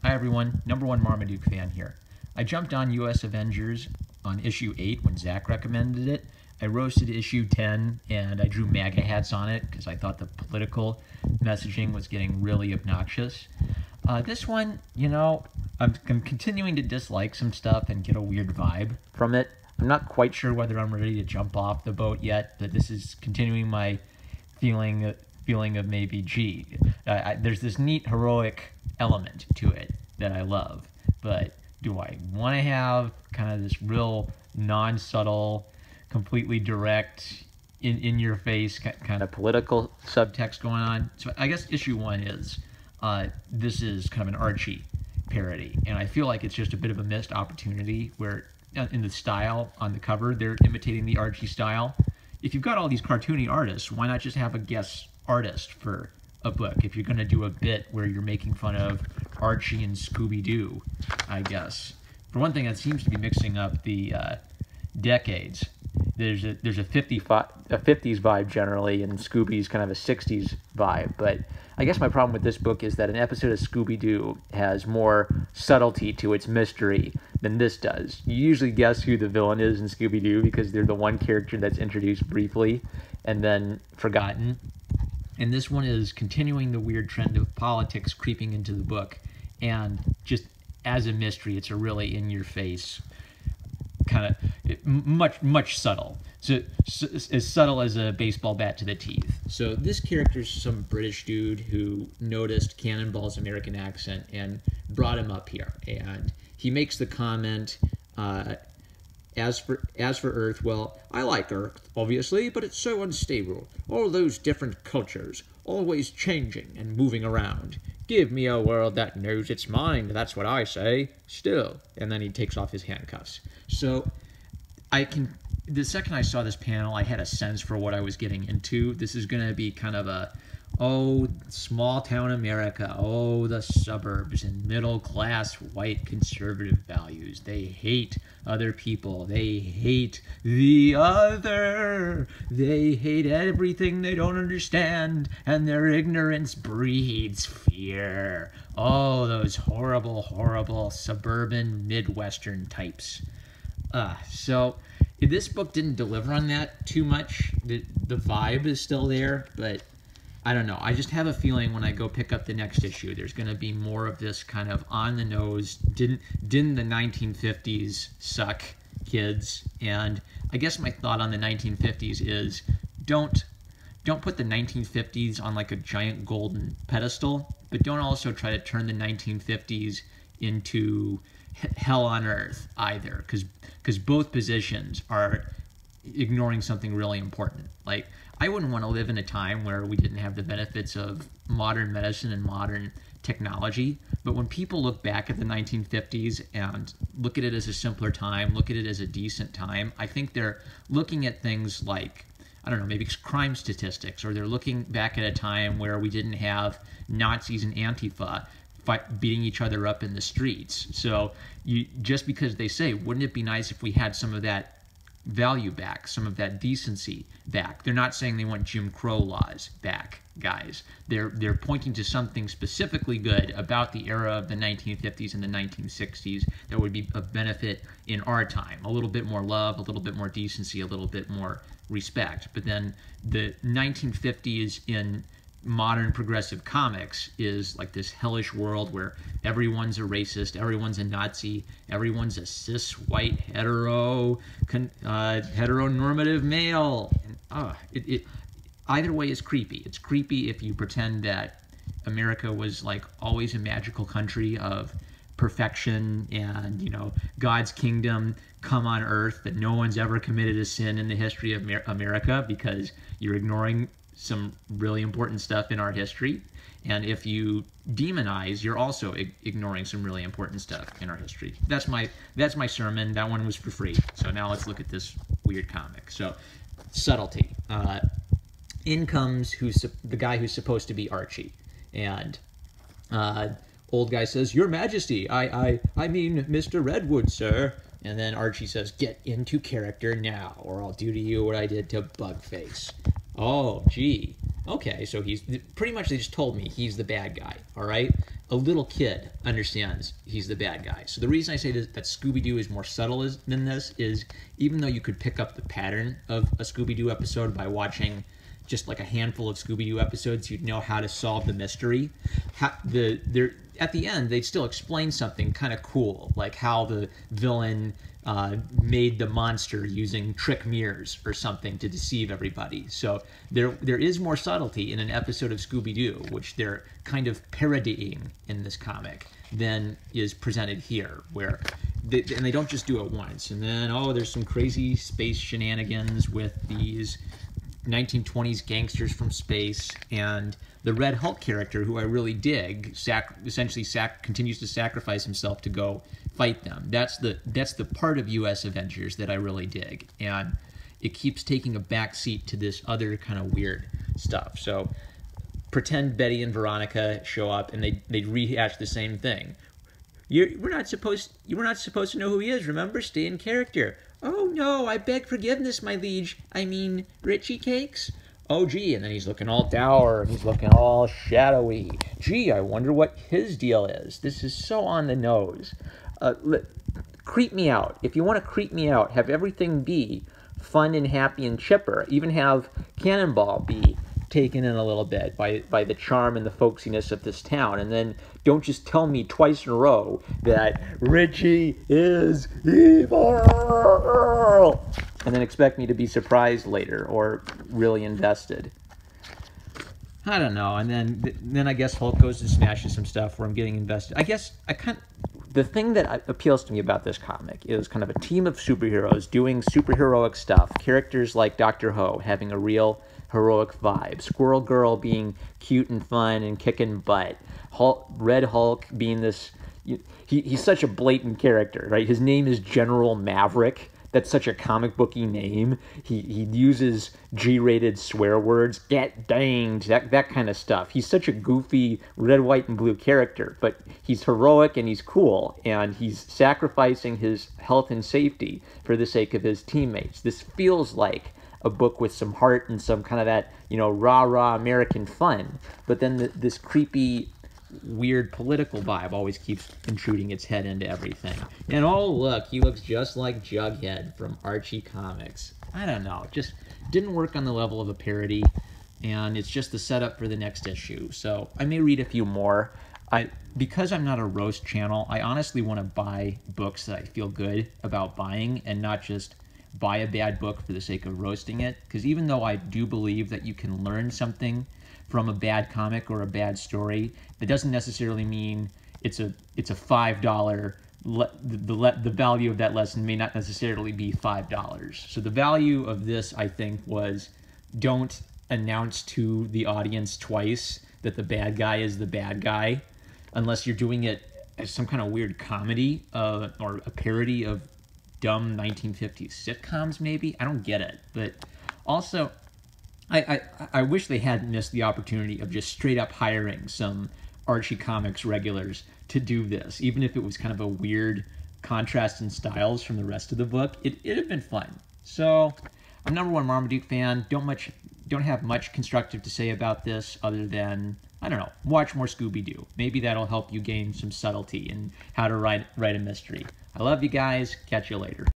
Hi everyone, #1 Marmaduke fan here. I jumped on USAvengers on issue 8 when Zach recommended it. I roasted issue 10 and I drew MAGA hats on it because I thought the political messaging was getting really obnoxious. This one, I'm continuing to dislike some stuff and get a weird vibe from it. I'm not quite sure whether I'm ready to jump off the boat yet, but this is continuing my feeling of maybe, there's this neat heroic element to it that I love, but do I want to have kind of this real non-subtle, completely direct, in your face kind of political subtext going on? So I guess issue 1 is this is kind of an Archie parody, and I feel like it's just a bit of a missed opportunity where in the style on the cover they're imitating the Archie style. If you've got all these cartoony artists, why not just have a guest artist for a book if you're going to do a bit where you're making fun of Archie and Scooby-Doo, I guess. For one thing, that seems to be mixing up the decades. There's a 50s vibe generally, and Scooby's kind of a 60s vibe, but I guess my problem with this book is that an episode of Scooby-Doo has more subtlety to its mystery than this does. You usually guess who the villain is in Scooby-Doo because they're the one character that's introduced briefly and then forgotten. And this one is continuing the weird trend of politics creeping into the book, and just as a mystery, it's a really in-your-face kind of much subtle. So as subtle as a baseball bat to the teeth. So this character's some British dude who noticed Cannonball's American accent and brought him up here, and he makes the comment, as for Earth, well, I like Earth, obviously, but it's so unstable. All those different cultures, always changing and moving around. Give me a world that knows its mind, that's what I say. Still. And then he takes off his handcuffs. So, the second I saw this panel, I had a sense for what I was getting into. This is going to be kind of a, small town America, the suburbs and middle class white conservative values. They hate other people. They hate the other. They hate everything they don't understand, and their ignorance breeds fear. Oh, those horrible, horrible suburban Midwestern types. So this book didn't deliver on that too much. The vibe is still there, but I don't know. I just have a feeling when I go pick up the next issue, there's going to be more of this kind of on-the-nose, didn't the 1950s suck, kids? And I guess my thought on the 1950s is don't put the 1950s on like a giant golden pedestal, but don't also try to turn the 1950s into hell on earth either, because both positions are ignoring something really important. Like, I wouldn't want to live in a time where we didn't have the benefits of modern medicine and modern technology, but when people look back at the 1950s and look at it as a simpler time, look at it as a decent time, I think they're looking at things like, I don't know, maybe crime statistics, or they're looking back at a time where we didn't have Nazis and Antifa beating each other up in the streets. So just because they say, wouldn't it be nice if we had some of that value back, some of that decency back? They're not saying they want Jim Crow laws back, guys. They're pointing to something specifically good about the era of the 1950s and the 1960s that would be of benefit in our time. A little bit more love, a little bit more decency, a little bit more respect. But then the 1950s in modern progressive comics is like this hellish world where everyone's a racist, everyone's a Nazi, everyone's a cis white heteronormative male. And, either way is creepy. It's creepy if you pretend that America was like always a magical country of perfection and God's kingdom come on earth, that no one's ever committed a sin in the history of America, because you're ignoring some really important stuff in our history. And if you demonize, you're also ignoring some really important stuff in our history. That's my sermon. That one was for free. So now let's look at this weird comic. So, subtlety. In comes the guy who's supposed to be Archie, and old guy says, "Your Majesty, I mean Mr. Redwood, sir." And then Archie says, "Get into character now, or I'll do to you what I did to Bugface." Oh, gee. Okay, so he's pretty much, they just told me he's the bad guy, all right? a little kid understands he's the bad guy. So the reason I say that Scooby-Doo is more subtle than this is, even though you could pick up the pattern of a Scooby-Doo episode by watching just like a handful of Scooby-Doo episodes, you'd know how to solve the mystery. At the end, they'd still explain something kind of cool, like how the villain made the monster using trick mirrors or something to deceive everybody. So there is more subtlety in an episode of Scooby-Doo, which they're kind of parodying in this comic, than is presented here, where and they don't just do it once. And then, oh, there's some crazy space shenanigans with these 1920s gangsters from space, and the Red Hulk character, who I really dig, essentially continues to sacrifice himself to go fight them. That's the part of USAvengers that I really dig, and it keeps taking a back seat to this other kind of weird stuff. So pretend Betty and Veronica show up, and they rehash the same thing. You were not supposed to know who he is. Remember, stay in character. Oh no, I beg forgiveness, my liege. I mean, Richie Cakes. Oh gee, and then he's looking all dour and he's looking all shadowy. Gee, I wonder what his deal is. This is so on the nose. Creep me out. If you want to creep me out, have everything be fun and happy and chipper. Even have Cannonball be taken in a little bit by the charm and the folksiness of this town, and then don't just tell me twice in a row that Richie is evil, and then expect me to be surprised later or really invested. I don't know. And then I guess Hulk goes and smashes some stuff where I'm getting invested. I guess the thing that appeals to me about this comic is kind of a team of superheroes doing superheroic stuff. Characters like Dr. Ho having a real heroic vibe. Squirrel Girl being cute and fun and kicking butt. Red Hulk being this... He's such a blatant character, right? His name is General Maverick. That's such a comic booky name. He uses G-rated swear words, get danged, that kind of stuff. He's such a goofy red, white, and blue character, but he's heroic and he's cool, and he's sacrificing his health and safety for the sake of his teammates. This feels like a book with some heart and some kind of that, rah-rah American fun, but then this creepy, weird political vibe always keeps intruding its head into everything. And oh look, he looks just like Jughead from Archie Comics. I don't know, just didn't work on the level of a parody, and it's just the setup for the next issue. So I may read a few more. Because I'm not a roast channel, I honestly want to buy books that I feel good about buying and not just buy a bad book for the sake of roasting it. Because even though I do believe that you can learn something from a bad comic or a bad story, that doesn't necessarily mean it's a $5. The value of that lesson may not necessarily be $5. So the value of this, I think, was don't announce to the audience twice that the bad guy is the bad guy, unless you're doing it as some kind of weird comedy or a parody of dumb 1950s sitcoms, maybe. I don't get it. But also, I wish they hadn't missed the opportunity of just straight up hiring some Archie Comics regulars to do this, even if it was kind of a weird contrast in styles from the rest of the book. It'd have been fun. So I'm #1 Marmaduke fan. Don't have much constructive to say about this other than, I don't know, watch more Scooby-Doo. Maybe that'll help you gain some subtlety in how to write a mystery. I love you guys. Catch you later.